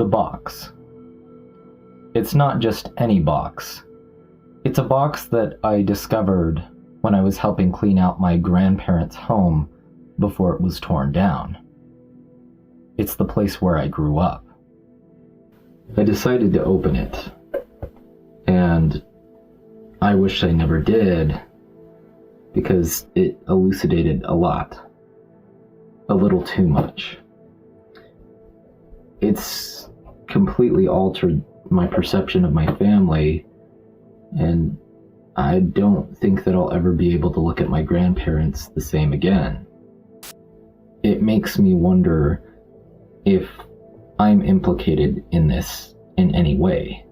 The box. It's not just any box. It's a box that I discovered when I was helping clean out my grandparents' home before it was torn down. It's the place where I grew up. I decided to open it, and I wish I never did, because it elucidated a lot. A little too much. It's completely altered my perception of my family, and I don't think that I'll ever be able to look at my grandparents the same again. It makes me wonder if I'm implicated in this in any way.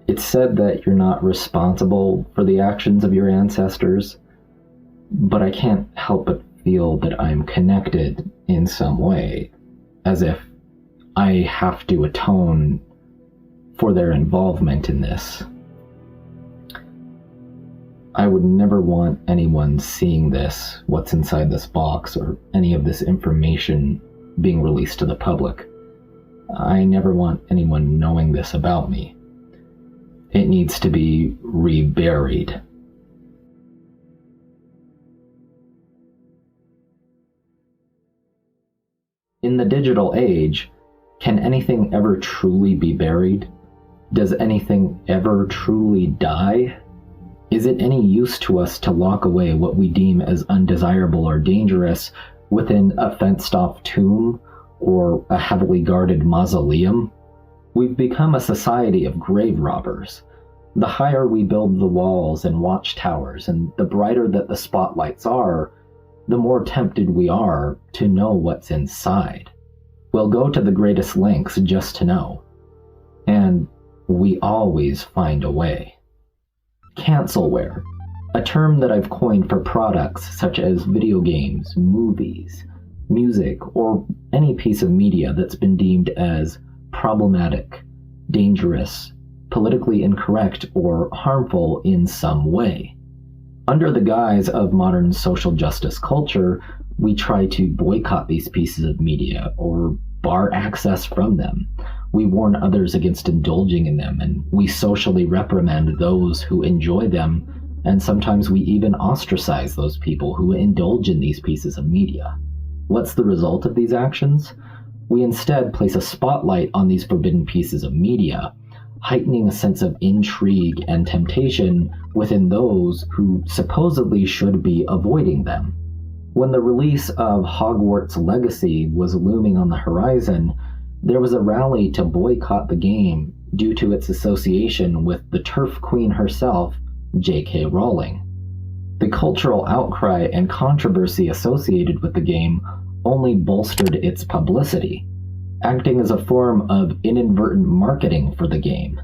It's said that you're not responsible for the actions of your ancestors, but I can't help but feel that I'm connected in some way, as if I have to atone for their involvement in this. I would never want anyone seeing this, what's inside this box, or any of this information being released to the public. I never want anyone knowing this about me. It needs to be reburied. In the digital age, can anything ever truly be buried? Does anything ever truly die? Is it any use to us to lock away what we deem as undesirable or dangerous within a fenced-off tomb or a heavily guarded mausoleum? We've become a society of grave robbers. The higher we build the walls and watchtowers, and the brighter that the spotlights are, the more tempted we are to know what's inside. We'll go to the greatest lengths just to know. And we always find a way. Cancelware, a term that I've coined for products such as video games, movies, music, or any piece of media that's been deemed as problematic, dangerous, politically incorrect, or harmful in some way. Under the guise of modern social justice culture, we try to boycott these pieces of media or bar access from them. We warn others against indulging in them, and we socially reprimand those who enjoy them, and sometimes we even ostracize those people who indulge in these pieces of media. What's the result of these actions? We instead place a spotlight on these forbidden pieces of media, heightening a sense of intrigue and temptation within those who supposedly should be avoiding them. When the release of Hogwarts Legacy was looming on the horizon, there was a rally to boycott the game due to its association with the turf queen herself, J.K. Rowling. The cultural outcry and controversy associated with the game only bolstered its publicity, acting as a form of inadvertent marketing for the game.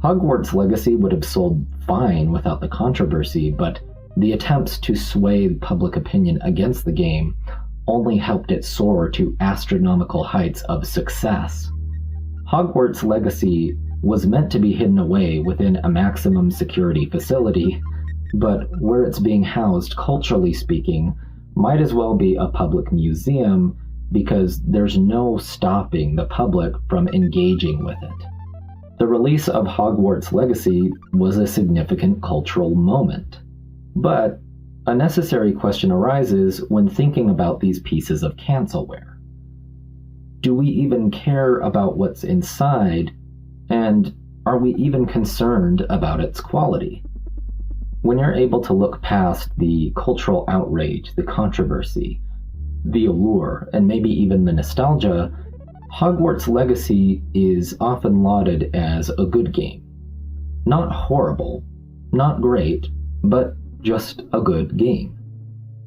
Hogwarts Legacy would have sold fine without the controversy, but the attempts to sway public opinion against the game only helped it soar to astronomical heights of success. Hogwarts Legacy was meant to be hidden away within a maximum security facility, but where it's being housed, culturally speaking, might as well be a public museum because there's no stopping the public from engaging with it. The release of Hogwarts Legacy was a significant cultural moment, but a necessary question arises when thinking about these pieces of cancelware. Do we even care about what's inside, and are we even concerned about its quality? When you're able to look past the cultural outrage, the controversy, the allure, and maybe even the nostalgia, Hogwarts Legacy is often lauded as a good game. Not horrible, not great, but just a good game.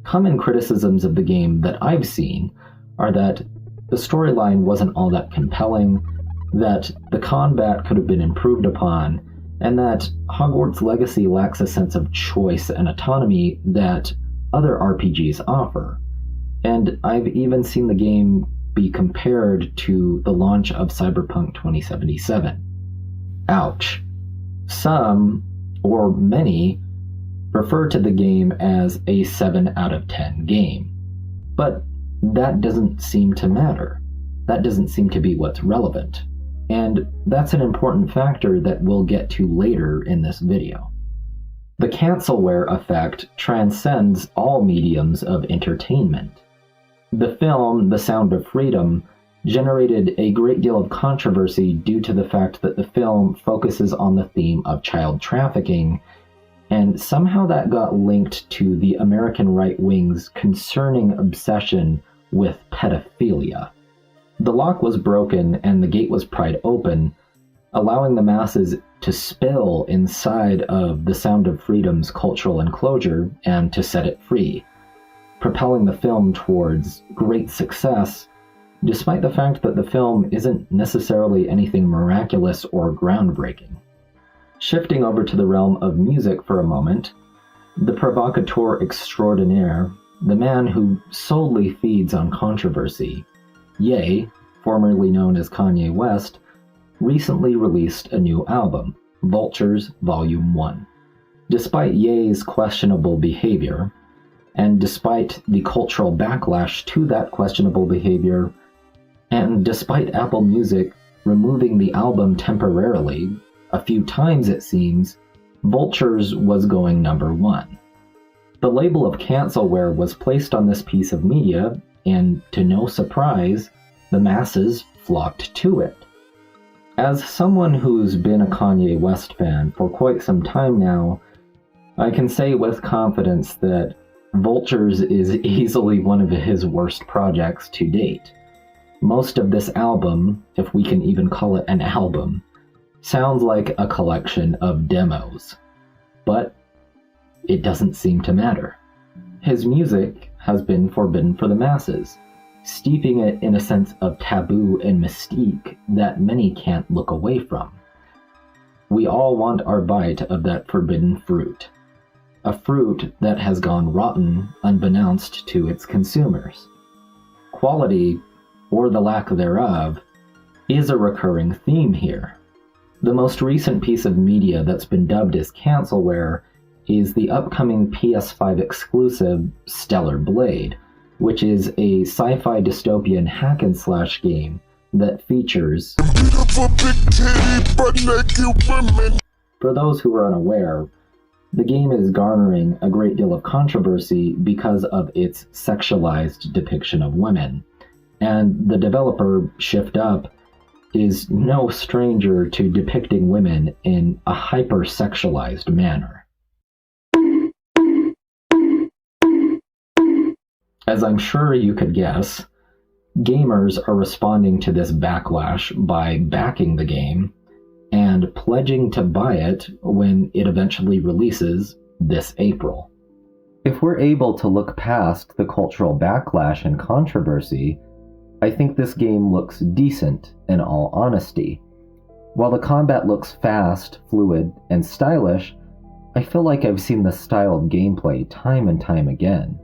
Common criticisms of the game that I've seen are that the storyline wasn't all that compelling, that the combat could have been improved upon, and that Hogwarts Legacy lacks a sense of choice and autonomy that other RPGs offer. And I've even seen the game be compared to the launch of Cyberpunk 2077. Ouch. Some, or many, refer to the game as a 7 out of 10 game. But that doesn't seem to matter. that doesn't seem to be what's relevant. And that's an important factor that we'll get to later in this video. The cancelware effect transcends all mediums of entertainment. The film, The Sound of Freedom, generated a great deal of controversy due to the fact that the film focuses on the theme of child trafficking, and somehow that got linked to the American right wing's concerning obsession with pedophilia. The lock was broken and the gate was pried open, allowing the masses to spill inside of The Sound of Freedom's cultural enclosure and to set it free, propelling the film towards great success, despite the fact that the film isn't necessarily anything miraculous or groundbreaking. Shifting over to the realm of music for a moment, the provocateur extraordinaire, the man who solely feeds on controversy, Ye, formerly known as Kanye West, recently released a new album, Vultures Volume 1. Despite Ye's questionable behavior, and despite the cultural backlash to that questionable behavior, and despite Apple Music removing the album temporarily, a few times it seems, Vultures was going number 1. The label of cancelware was placed on this piece of media, and to no surprise, the masses flocked to it. As someone who's been a Kanye West fan for quite some time now, I can say with confidence that Vultures is easily one of his worst projects to date. Most of this album, if we can even call it an album, sounds like a collection of demos. But it doesn't seem to matter. His music has been forbidden for the masses, steeping it in a sense of taboo and mystique that many can't look away from. We all want our bite of that forbidden fruit, a fruit that has gone rotten unbeknownst to its consumers. Quality, or the lack thereof, is a recurring theme here. The most recent piece of media that's been dubbed as cancelware is the upcoming PS5 exclusive Stellar Blade, which is a sci-fi dystopian hack-and-slash game that features... For those who are unaware, the game is garnering a great deal of controversy because of its sexualized depiction of women, and the developer, Shift Up, is no stranger to depicting women in a hyper-sexualized manner. As I'm sure you could guess, gamers are responding to this backlash by backing the game and pledging to buy it when it eventually releases this April. If we're able to look past the cultural backlash and controversy, I think this game looks decent in all honesty. While the combat looks fast, fluid, and stylish, I feel like I've seen this style of gameplay time and time again.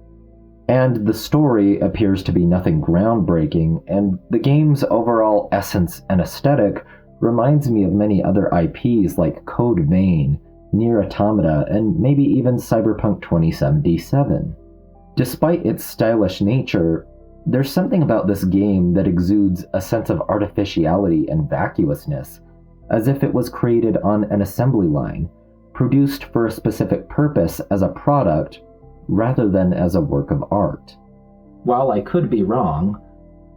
And the story appears to be nothing groundbreaking, and the game's overall essence and aesthetic reminds me of many other IPs like Code Vein, Nier Automata, and maybe even Cyberpunk 2077. Despite its stylish nature, there's something about this game that exudes a sense of artificiality and vacuousness, as if it was created on an assembly line, produced for a specific purpose as a product, rather than as a work of art. While I could be wrong,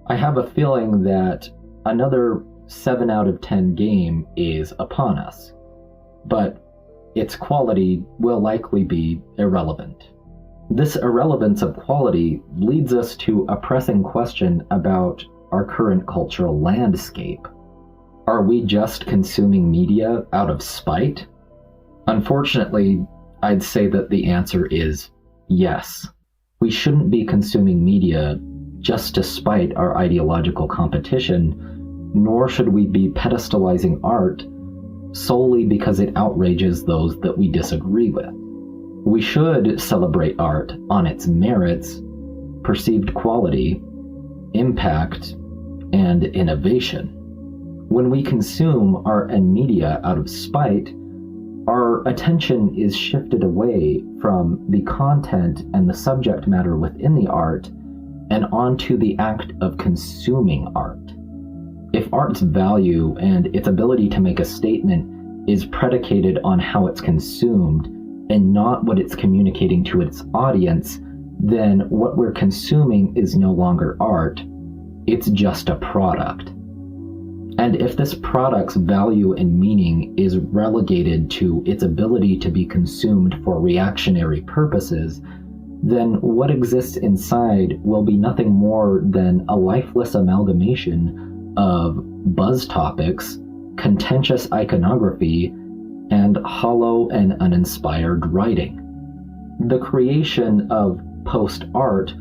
I have a feeling that another 7 out of 10 game is upon us, but its quality will likely be irrelevant. This irrelevance of quality leads us to a pressing question about our current cultural landscape. Are we just consuming media out of spite? Unfortunately, I'd say that the answer is yes. We shouldn't be consuming media just to spite our ideological competition, nor should we be pedestalizing art solely because it outrages those that we disagree with. We should celebrate art on its merits, perceived quality, impact, and innovation. When we consume art and media out of spite, our attention is shifted away from the content and the subject matter within the art and onto the act of consuming art. If art's value and its ability to make a statement is predicated on how it's consumed and not what it's communicating to its audience, then what we're consuming is no longer art, it's just a product. And if this product's value and meaning is relegated to its ability to be consumed for reactionary purposes, then what exists inside will be nothing more than a lifeless amalgamation of buzz topics, contentious iconography, and hollow and uninspired writing. The creation of post art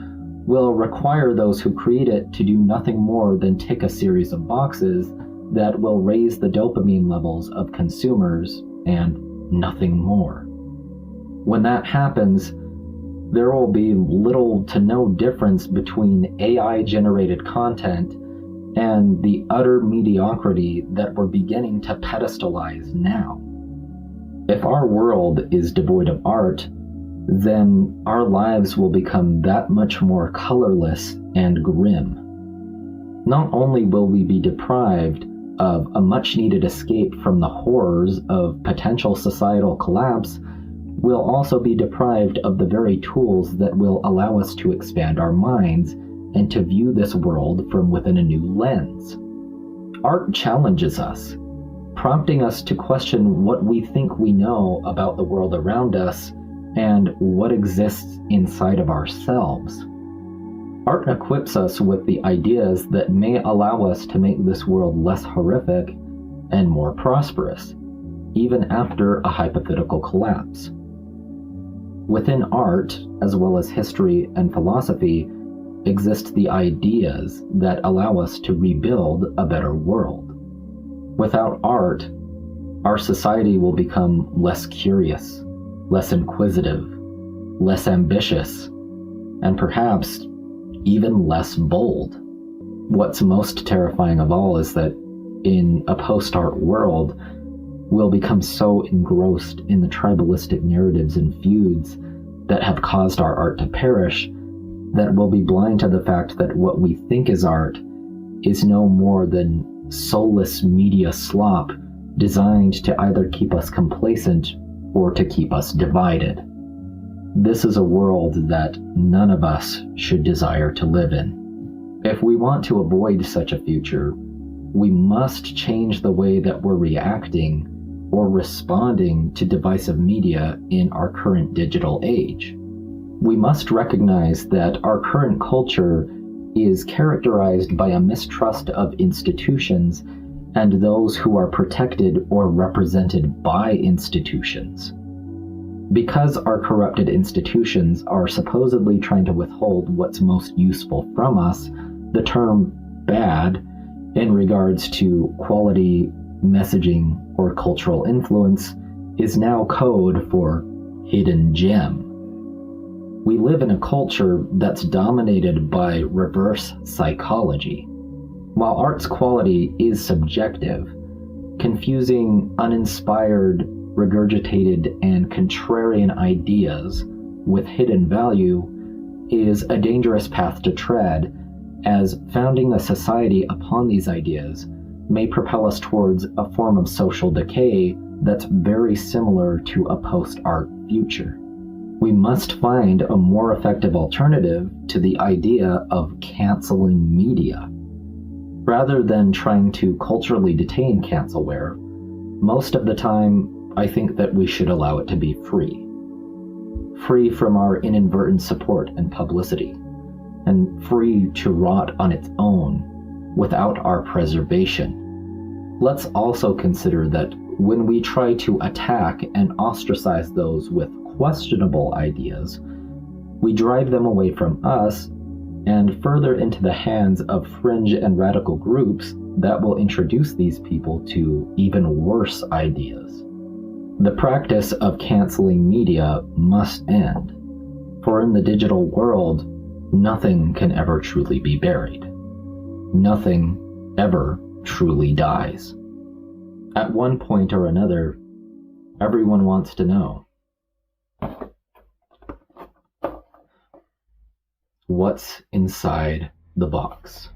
will require those who create it to do nothing more than tick a series of boxes that will raise the dopamine levels of consumers and nothing more. When that happens, there will be little to no difference between AI-generated content and the utter mediocrity that we're beginning to pedestalize now. If our world is devoid of art, then our lives will become that much more colorless and grim. Not only will we be deprived of a much-needed escape from the horrors of potential societal collapse, we'll also be deprived of the very tools that will allow us to expand our minds and to view this world from within a new lens. Art challenges us, prompting us to question what we think we know about the world around us and what exists inside of ourselves. Art equips us with the ideas that may allow us to make this world less horrific and more prosperous, even after a hypothetical collapse. Within art, as well as history and philosophy, exist the ideas that allow us to rebuild a better world. Without art, our society will become less curious, less inquisitive, less ambitious, and perhaps even less bold. What's most terrifying of all is that in a post-art world, we'll become so engrossed in the tribalistic narratives and feuds that have caused our art to perish that we'll be blind to the fact that what we think is art is no more than soulless media slop designed to either keep us complacent or to keep us divided. This is a world that none of us should desire to live in. If we want to avoid such a future, we must change the way that we're reacting or responding to divisive media in our current digital age. We must recognize that our current culture is characterized by a mistrust of institutions and those who are protected or represented by institutions. Because our corrupted institutions are supposedly trying to withhold what's most useful from us, the term bad in regards to quality, messaging, or cultural influence is now code for hidden gem. We live in a culture that's dominated by reverse psychology. While art's quality is subjective, confusing, uninspired, regurgitated, and contrarian ideas with hidden value is a dangerous path to tread, as founding a society upon these ideas may propel us towards a form of social decay that's very similar to a post-art future. We must find a more effective alternative to the idea of canceling media. Rather than trying to culturally detain cancelware, most of the time I think that we should allow it to be free. Free from our inadvertent support and publicity, and free to rot on its own without our preservation. Let's also consider that when we try to attack and ostracize those with questionable ideas, we drive them away from us and further into the hands of fringe and radical groups that will introduce these people to even worse ideas. The practice of canceling media must end, for in the digital world, nothing can ever truly be buried. Nothing ever truly dies. At one point or another, everyone wants to know, what's inside the box?